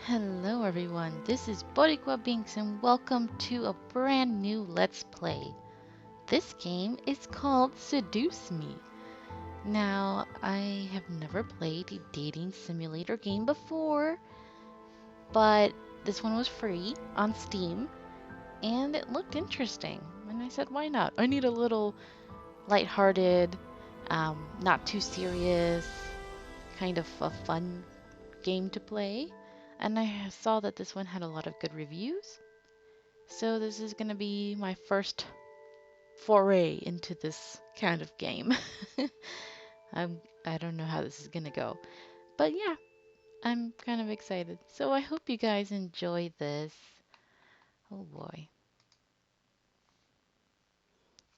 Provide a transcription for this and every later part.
Hello everyone, this is Boricua Binks and welcome to a brand new Let's Play. This game is called Seduce Me. Now, I have never played a dating simulator game before, but this one was free on Steam and it looked interesting. And I said, why not? I need a little lighthearted, not too serious, kind of a fun game to play. And I saw that this one had a lot of good reviews. So this is going to be my first foray into this kind of game. I don't know how this is going to go. But yeah, I'm kind of excited. So I hope you guys enjoy this. Oh boy.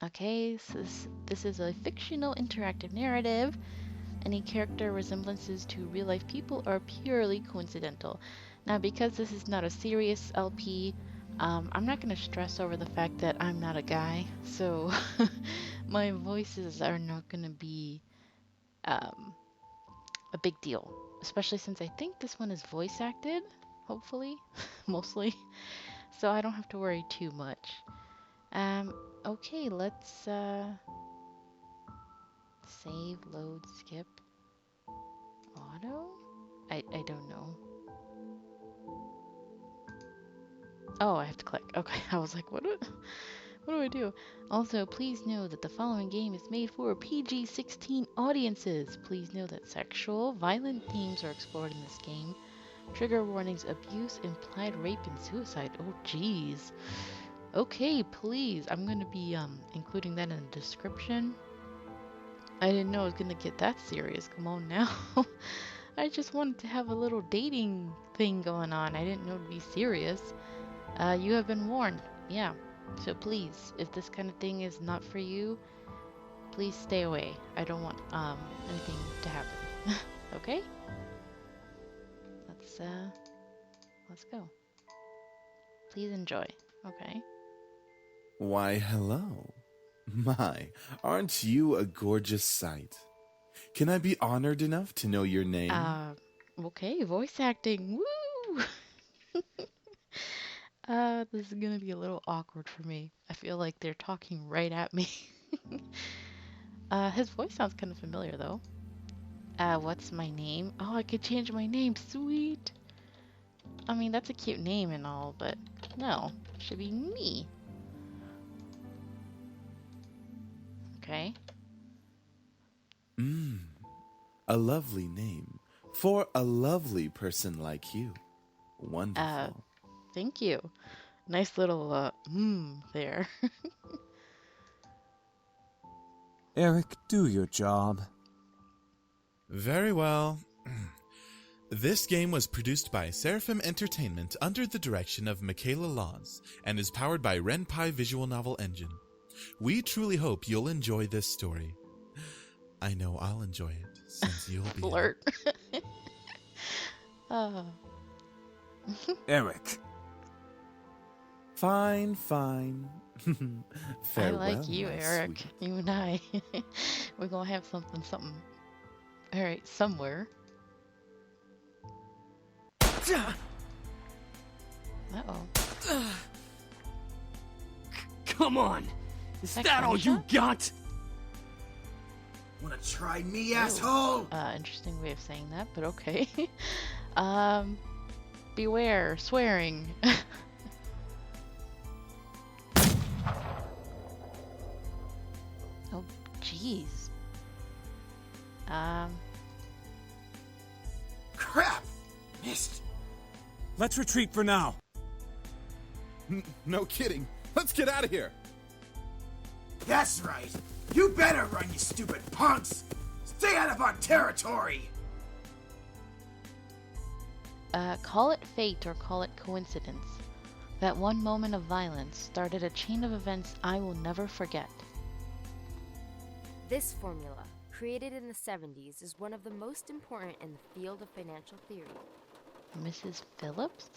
Okay, so this is a fictional interactive narrative. Any character resemblances to real-life people are purely coincidental. Now, because this is not a serious LP, I'm not going to stress over the fact that I'm not a guy, so my voices are not going to be um, a big deal, especially since I think this one is voice acted, hopefully, mostly, so I don't have to worry too much. Okay, let's save, load, skip, auto? I don't know. Oh, I have to click. Okay, I was like, what do I do? Also, please know that the following game is made for PG-16 audiences. Please know that sexual, violent themes are explored in this game. Trigger warnings, abuse, implied rape, and suicide. Oh, jeez. Okay, please. I'm going to be including that in the description. I didn't know it was going to get that serious. Come on now. I just wanted to have a little dating thing going on. I didn't know it'd be serious. You have been warned. Yeah. So please, if this kind of thing is not for you, please stay away. I don't want anything to happen. Okay? Let's go. Please enjoy. Okay. Why, hello. My, aren't you a gorgeous sight? Can I be honored enough to know your name? Okay, voice acting. Woo! This is gonna be a little awkward for me. I feel like they're talking right at me. His voice sounds kind of familiar though. What's my name? Oh, I could change my name. Sweet. I mean, that's a cute name and all, but no, it should be me. Okay. A lovely name for a lovely person like you. Wonderful. Thank you. Nice little, there. Eric, do your job. Very well. This game was produced by Seraphim Entertainment under the direction of Michaela Laws and is powered by Ren'Py Visual Novel Engine. We truly hope you'll enjoy this story. I know I'll enjoy it since you'll be Flirt. Oh. Eric. Fine, fine. I Farewell, like you, my Eric. sweet. You and I. We're gonna have something. Alright, somewhere. Uh-oh. Come on! Is That that all you gunshot? got? Wanna try me, asshole? Interesting way of saying that, but okay. Beware, swearing. Oh, jeez. Crap! Missed. Let's retreat for now. No kidding. Let's get out of here. That's right. You better run, you stupid punks! Stay out of our territory! Call it fate or call it coincidence. That one moment of violence started a chain of events I will never forget. This formula, created in the 70s, is one of the most important in the field of financial theory. Mrs. Phillips?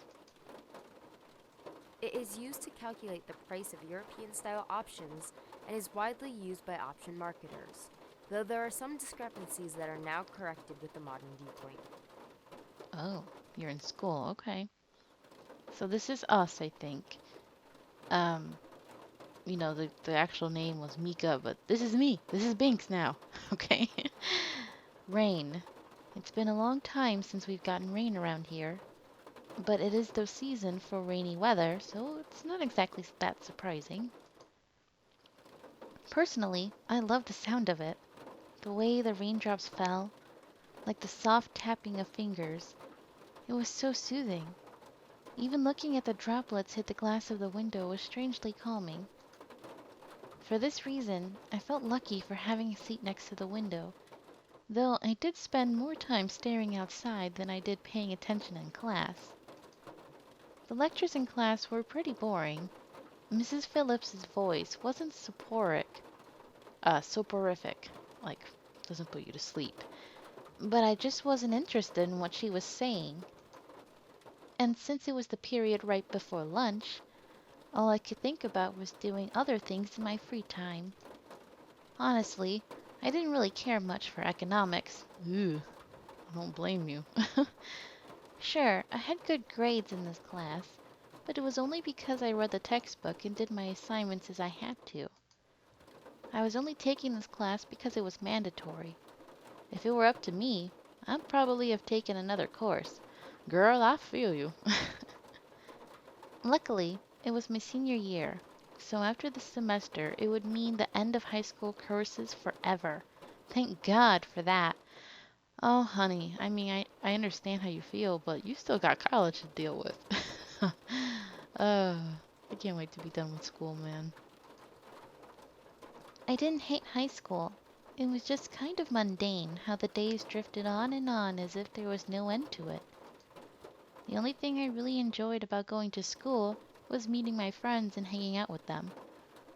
It is used to calculate the price of European-style options and is widely used by option marketers, though there are some discrepancies that are now corrected with the modern viewpoint. Oh. you're in school. Okay. So this is us, I think. Um, the actual name was Mika, but this is me. This is Binks now. Okay. Rain. It's been a long time since we've gotten rain around here, but it is the season for rainy weather, so it's not exactly that surprising. Personally, I love the sound of it. The way the raindrops fell, like the soft tapping of fingers. It was so soothing. Even looking at the droplets hit the glass of the window was strangely calming. For this reason, I felt lucky for having a seat next to the window, though I did spend more time staring outside than I did paying attention in class. The lectures in class were pretty boring. Mrs. Phillips's voice wasn't soporific, like, doesn't put you to sleep. But I just wasn't interested in what she was saying. And since it was the period right before lunch, all I could think about was doing other things in my free time. Honestly, I didn't really care much for economics. Ooh, I don't blame you. Sure, I had good grades in this class, but it was only because I read the textbook and did my assignments as I had to. I was only taking this class because it was mandatory. If it were up to me, I'd probably have taken another course. Girl, I feel you. Luckily, it was my senior year, so after this semester, it would mean the end of high school courses forever. Thank God for that. Oh, honey, I understand how you feel, but you still got college to deal with. I can't wait to be done with school, man. I didn't hate high school. It was just kind of mundane how the days drifted on as if there was no end to it. The only thing I really enjoyed about going to school was meeting my friends and hanging out with them.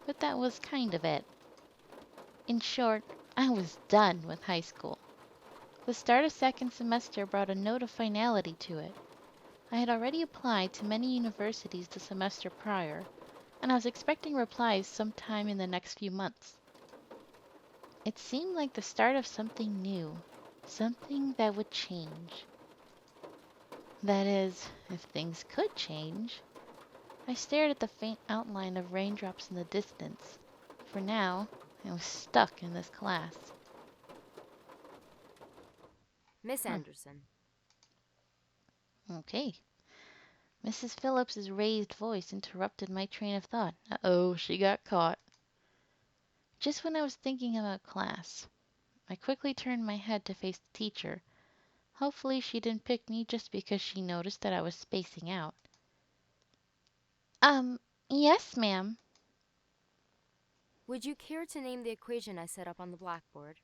But that was kind of it. In short, I was done with high school. The start of second semester brought a note of finality to it. I had already applied to many universities the semester prior, and I was expecting replies sometime in the next few months. It seemed like the start of something new, something that would change. That is, if things could change. I stared at the faint outline of raindrops in the distance. For now, I was stuck in this class. Miss Anderson. Okay. Mrs. Phillips's raised voice interrupted my train of thought. Uh-oh, she got caught. Just when I was thinking about class, I quickly turned my head to face the teacher. Hopefully she didn't pick me just because she noticed that I was spacing out. Yes, ma'am. Would you care to name the equation I set up on the blackboard?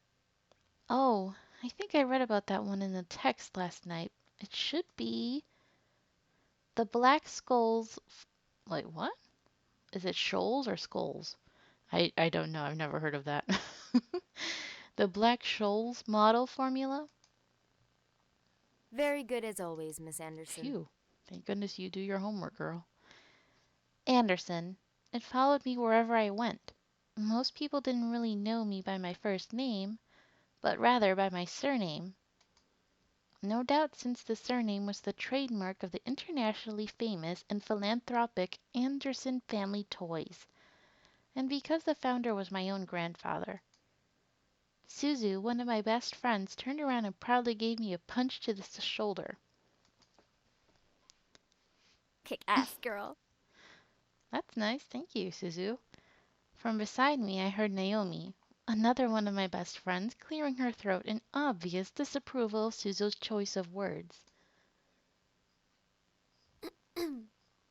Oh, I think I read about that one in the text last night. It should be the black skulls. Like, what? Is it shoals or skulls? I don't know. I've never heard of that. The Black Scholes model formula? Very good as always, Miss Anderson. Phew. Thank goodness you do your homework, girl. Anderson. It followed me wherever I went. Most people didn't really know me by my first name, but rather by my surname. No doubt since the surname was the trademark of the internationally famous and philanthropic Anderson Family Toys, and because the founder was my own grandfather. Suzu, one of my best friends, turned around and proudly gave me a punch to the shoulder. Kick ass, girl. That's nice, thank you, Suzu. From beside me I heard Naomi, another one of my best friends, clearing her throat in obvious disapproval of Suzu's choice of words.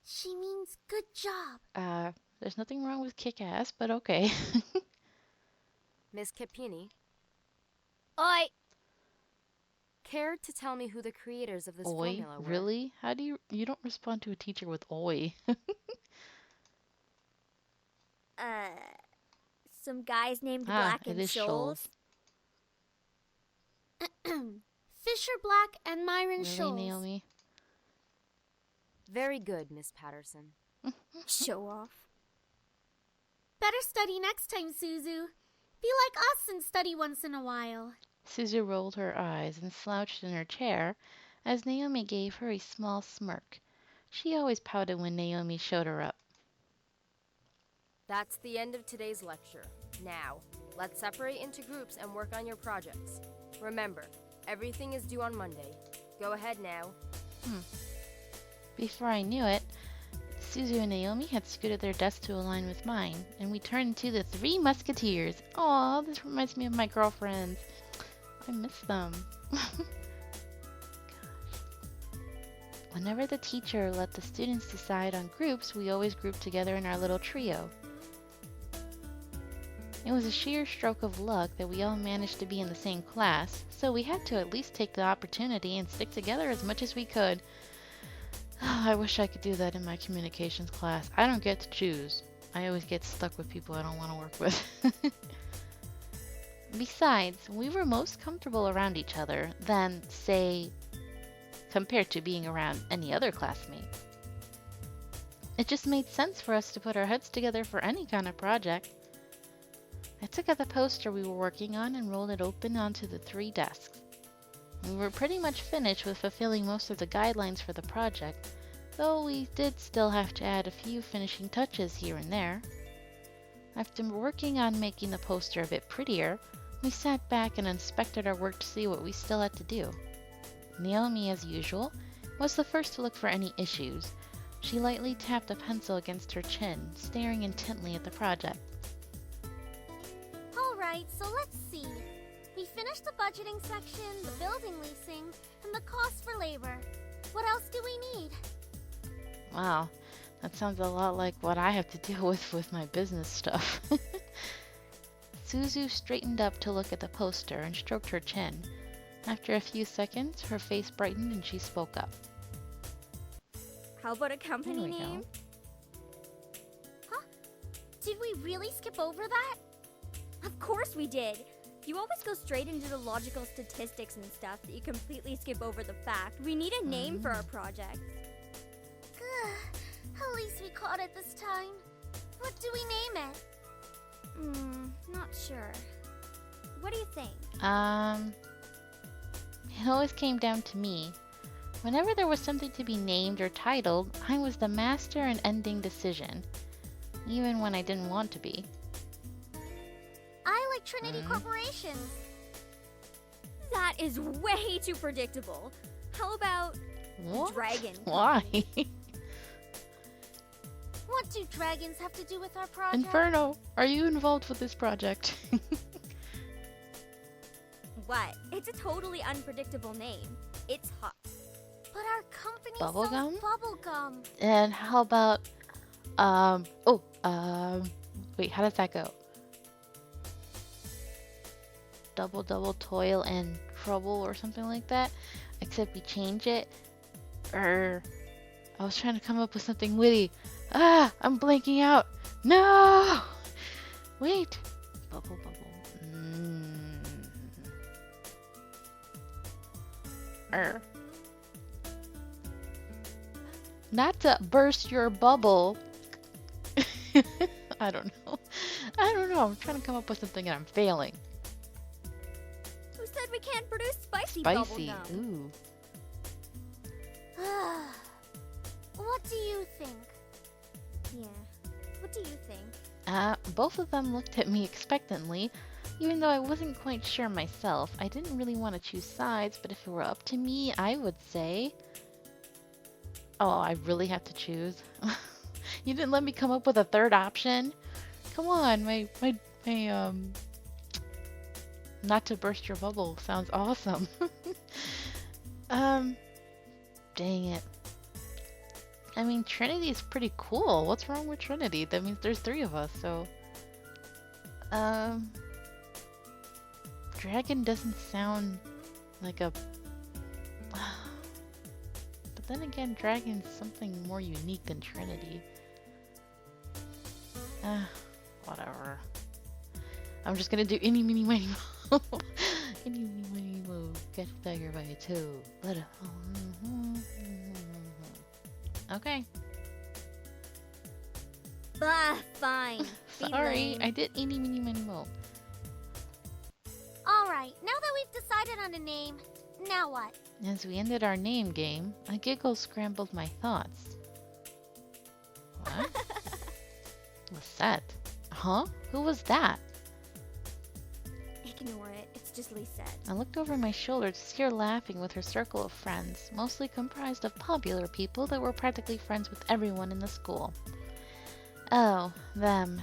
She means good job. There's nothing wrong with kick ass, but okay. Miss Capini. Oi! Care to tell me who the creators of this Oi? formula were? Really? How do you don't respond to a teacher with oi? Some guys named Ah, Black it and is Shoals. Fisher Black and Myron Really, Shoals. Naomi? Very good, Miss Patterson. Show off. Better study next time, Suzu. Be like us and study once in a while. Suzu rolled her eyes and slouched in her chair as Naomi gave her a small smirk. She always pouted when Naomi showed her up. That's the end of today's lecture. Now, let's separate into groups and work on your projects. Remember, everything is due on Monday. Go ahead now. Before I knew it, Suzu and Naomi had scooted their desks to align with mine, and we turned into the three Musketeers. Aw, this reminds me of my girlfriends. I miss them. Whenever the teacher let the students decide on groups, we always grouped together in our little trio. It was a sheer stroke of luck that we all managed to be in the same class, so we had to at least take the opportunity and stick together as much as we could. I wish I could do that in my communications class. I don't get to choose. I always get stuck with people I don't want to work with. Besides, we were most comfortable around each other than, say, compared to being around any other classmate. It just made sense for us to put our heads together for any kind of project. I took out the poster we were working on and rolled it open onto the 3 desks. We were pretty much finished with fulfilling most of the guidelines for the project, though we did still have to add a few finishing touches here and there. After working on making the poster a bit prettier, we sat back and inspected our work to see what we still had to do. Naomi, as usual, was the first to look for any issues. She lightly tapped a pencil against her chin, staring intently at the project. Alright, so let's see. We finished the budgeting section, the building leasing, and the cost for labor. What else do we need? Wow, that sounds a lot like what I have to deal with my business stuff. Suzu straightened up to look at the poster and stroked her chin. After a few seconds, her face brightened and she spoke up. How about a company There we name? go. Huh? Did we really skip over that? Of course we did. You always go straight into the logical statistics and stuff that you completely skip over the fact. We need a name for our project. At least we caught it this time. What do we name it? Not sure. What do you think? It always came down to me. Whenever there was something to be named or titled, I was the master and ending decision, even when I didn't want to be. I like Trinity Corporation. That is way too predictable. How about What? Dragon? Why? What do dragons have to do with our project? Inferno, are you involved with this project? What? It's a totally unpredictable name. It's hot. But our company Bubblegum? sells bubblegum. And how about, wait, how does that go? Double toil and trouble or something like that. Except we change it. I was trying to come up with something witty. I'm blanking out. No! Wait. Bubble. Not to burst your bubble. I don't know. I'm trying to come up with something and I'm failing. Who said we can't produce spicy Spicy. bubblegum? Ooh. What do you think? Yeah. What do you think? Both of them looked at me expectantly, even though I wasn't quite sure myself. I didn't really want to choose sides, but if it were up to me, I would say... Oh, I really have to choose? You didn't let me come up with a third option? Come on, my not to burst your bubble sounds awesome. Dang it. I mean, Trinity is pretty cool. What's wrong with Trinity? That means there's 3 of us, so... Dragon doesn't sound like a... But then again, Dragon's something more unique than Trinity. Whatever. I'm just gonna do any, mini, miny, mo. Any, mini, miny, mo. Catch a tiger by a toe. Let it... Okay. Bah, fine. Be Sorry, lame. I did eeny, meeny, miny, mo. Alright, now that we've decided on a name, now what? As we ended our name game, a giggle scrambled my thoughts. What? Lisette? Huh? Who was that? Ignore it. It's just Lisette. I looked over my shoulder to see her laughing with her circle of friends, mostly comprised of popular people that were practically friends with everyone in the school. Oh, them.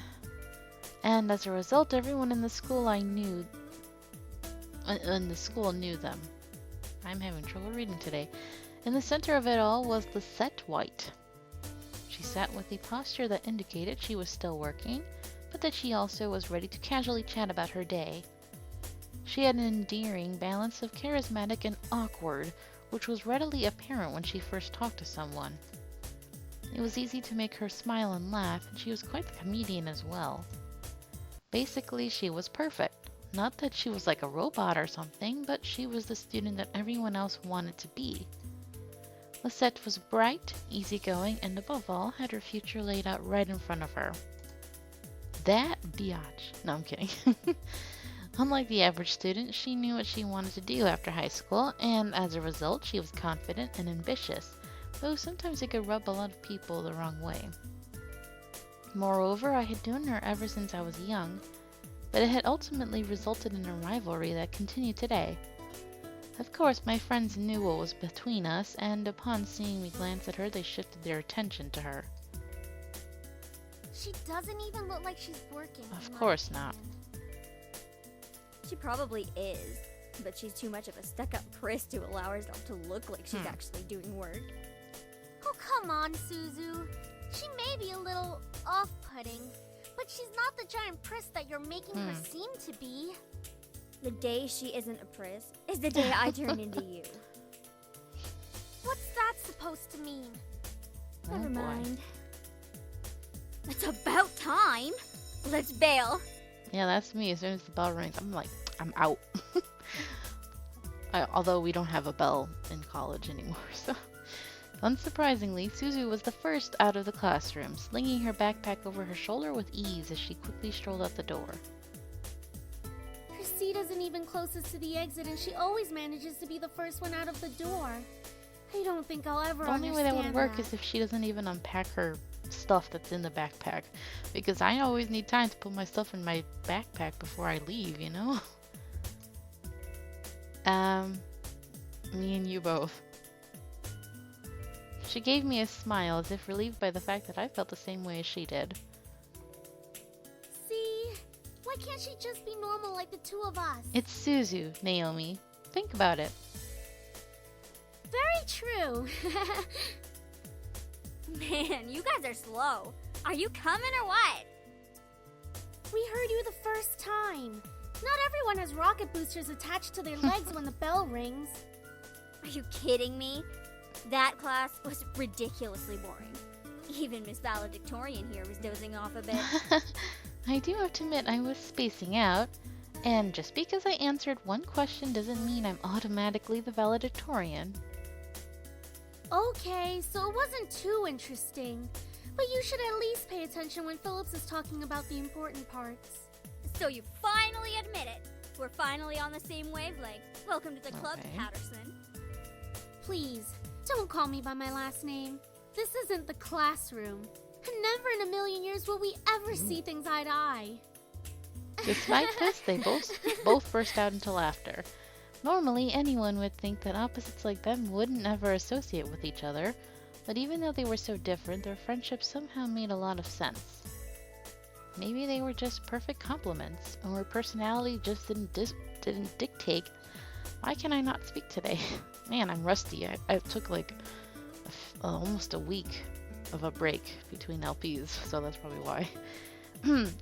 And as a result, everyone in the school knew them. I'm having trouble reading today. In the center of it all was Lisette White. She sat with a posture that indicated she was still working, but that she also was ready to casually chat about her day. She had an endearing balance of charismatic and awkward, which was readily apparent when she first talked to someone. It was easy to make her smile and laugh, and she was quite the comedian as well. Basically, she was perfect. Not that she was like a robot or something, but she was the student that everyone else wanted to be. Lisette was bright, easygoing, and above all, had her future laid out right in front of her. That biatch. No, I'm kidding. Unlike the average student, she knew what she wanted to do after high school, and as a result, she was confident and ambitious, though sometimes it could rub a lot of people the wrong way. Moreover, I had known her ever since I was young, but it had ultimately resulted in a rivalry that continued today. Of course, my friends knew what was between us, and upon seeing me glance at her, they shifted their attention to her. She doesn't even look like she's working. Of course not. She probably is, but she's too much of a stuck-up priss to allow herself to look like she's actually doing work. Oh, come on, Suzu. She may be a little off-putting, but she's not the giant priss that you're making her seem to be. The day she isn't a priss is the day I turn into you. What's that supposed to mean? Never boy. mind. It's about time. Let's bail. Yeah, that's me. As soon as the bell rings, I'm like, I'm out. Although we don't have a bell in college anymore, so... Unsurprisingly, Suzu was the first out of the classroom, slinging her backpack over her shoulder with ease as she quickly strolled out the door. Her seat isn't even closest to the exit, and she always manages to be the first one out of the door. I don't think I'll ever The only way understand that would work is if she doesn't even unpack her stuff that's in the backpack. Because I always need time to put my stuff in my backpack before I leave, you know? Me and you both. She gave me a smile as if relieved by the fact that I felt the same way as she did. See? Why can't she just be normal like the two of us? It's Suzu, Naomi. Think about it. Very true. Man, you guys are slow. Are you coming or what? We heard you the first time. Not everyone has rocket boosters attached to their legs when the bell rings. Are you kidding me? That class was ridiculously boring. Even Miss Valedictorian here was dozing off a bit. I do have to admit I was spacing out, and just because I answered one question doesn't mean I'm automatically the valedictorian. Okay, so it wasn't too interesting. But you should at least pay attention when Phillips is talking about the important parts. So you finally admit it. We're finally on the same wavelength. Welcome to the club, Okay. Patterson. Please, don't call me by my last name. This isn't the classroom. And never in a million years will we ever see things eye to eye. Despite this, they both burst out into laughter. Normally, anyone would think that opposites like them wouldn't ever associate with each other, but even though they were so different, their friendship somehow made a lot of sense. Maybe they were just perfect complements, or personality just didn't dictate. Why can I not speak today? Man, I'm rusty. I took like almost a week of a break between LPs, so that's probably why.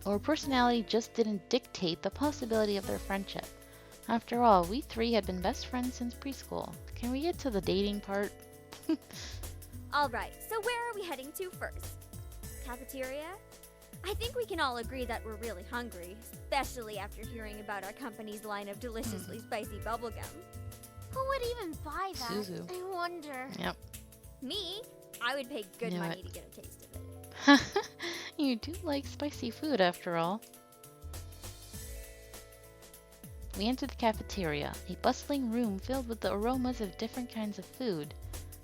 Or personality just didn't dictate the possibility of their friendship. After all, we three had been best friends since preschool. Can we get to the dating part? Alright, so where are we heading to first? Cafeteria? I think we can all agree that we're really hungry, especially after hearing about our company's line of deliciously spicy bubblegum. Who would even buy that? Suzu. I wonder. Yep. Me? I would pay good Knew money it. to get a taste of it. You do like spicy food after all. We entered the cafeteria, a bustling room filled with the aromas of different kinds of food.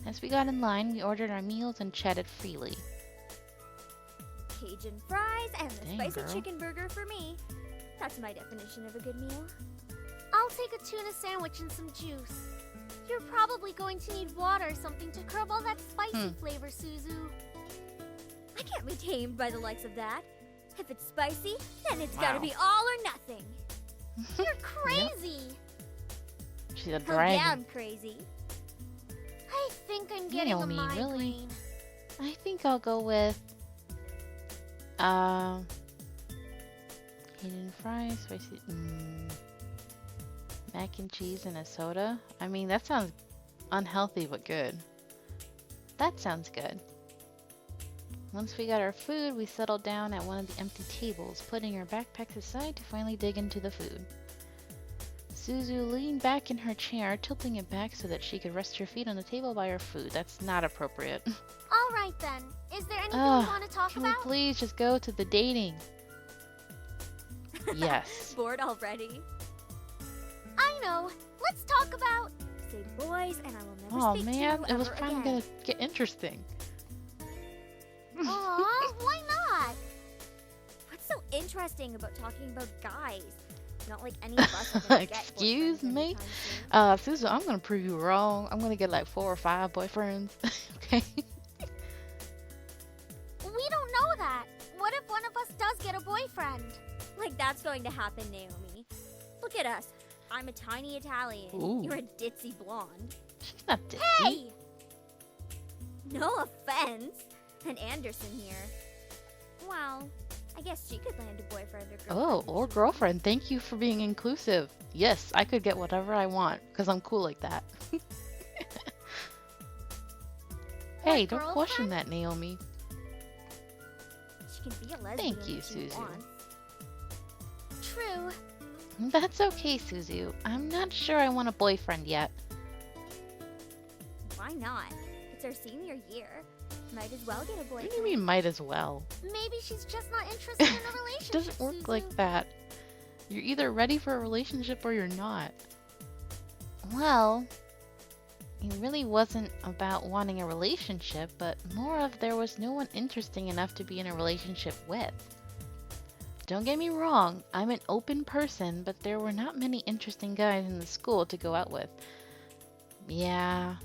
As we got in line, we ordered our meals and chatted freely. Cajun fries and the Dang, spicy girl. chicken burger for me. That's my definition of a good meal. I'll take a tuna sandwich and some juice. You're probably going to need water or something to curb all that spicy flavor, Suzu. I can't be tamed by the likes of that. If it's spicy, then it's Wow. gotta be all or nothing. You're crazy. She's a Oh, dragon. yeah, I'm crazy. I think I'm getting a Naomi, migraine. really? I think I'll go with Cajun fries, spicy mac and cheese and a soda. I mean, that sounds unhealthy but good. That sounds good. Once we got our food, we settled down at one of the empty tables, putting our backpacks aside to finally dig into the food. Suzu leaned back in her chair, tilting it back so that she could rest her feet on the table by her food. That's not appropriate. All right then. Is there anything Ugh, you want to talk Can we about? please just go to the dating? Yes. Bored already? I know. Let's talk about. Say boys, and I will never Oh speak man, to you it was ever finally again. gonna get interesting. Aw, why not? What's so interesting about talking about guys? Not like any of us are gonna get Excuse boyfriends me? anytime soon. Suzu, I'm gonna prove you wrong. I'm gonna get like 4 or 5 boyfriends. Okay. We don't know that. What if one of us does get a boyfriend? Like that's going to happen, Naomi. Look at us. I'm a tiny Italian. Ooh. You're a ditzy blonde. She's not ditzy. Hey! No offense. And Anderson here. Well, I guess she could land a boyfriend or girlfriend. Oh, or girlfriend. Thank you for being inclusive. Yes, I could get whatever I want because I'm cool like that. Hey, don't question girlfriend? that, Naomi. She can be a lesbian Thank you, if she Suzu. wants. True. That's okay, Suzu. I'm not sure I want a boyfriend yet. Why not? It's our senior year. Might as well get a What boyfriend. do you mean might as well? Maybe she's just not interested in a relationship. It doesn't work Suzu. like that. You're either ready for a relationship or you're not. Well, it really wasn't about wanting a relationship, but more of there was no one interesting enough to be in a relationship with. Don't get me wrong, I'm an open person, but there were not many interesting guys in the school to go out with. Yeah,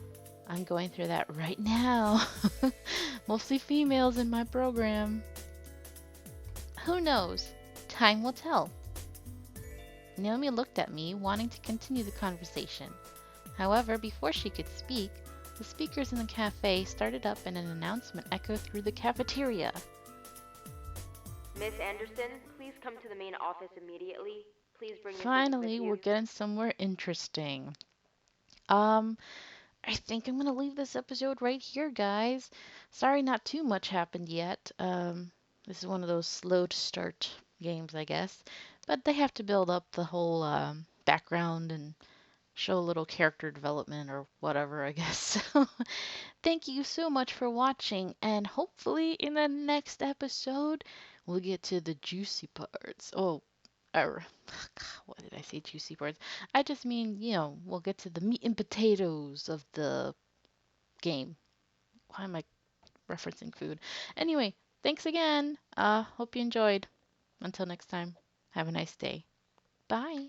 I'm going through that right now. Mostly females in my program. Who knows? Time will tell. Naomi looked at me, wanting to continue the conversation. However, before she could speak, the speakers in the cafe started up and an announcement echoed through the cafeteria. Miss Anderson, please come to the main office immediately. Please bring your Finally, ticket with we're you. getting somewhere interesting. I think I'm gonna leave this episode right here, guys. Sorry not too much happened yet. This is one of those slow to start games, I guess. But they have to build up the whole background and show a little character development or whatever, I guess. So, thank you so much for watching, and hopefully in the next episode, we'll get to the juicy parts. Oh, or what did I say, juicy parts? I just mean, we'll get to the meat and potatoes of the game. Why am I referencing food? Anyway, thanks again. Hope you enjoyed. Until next time, have a nice day. Bye.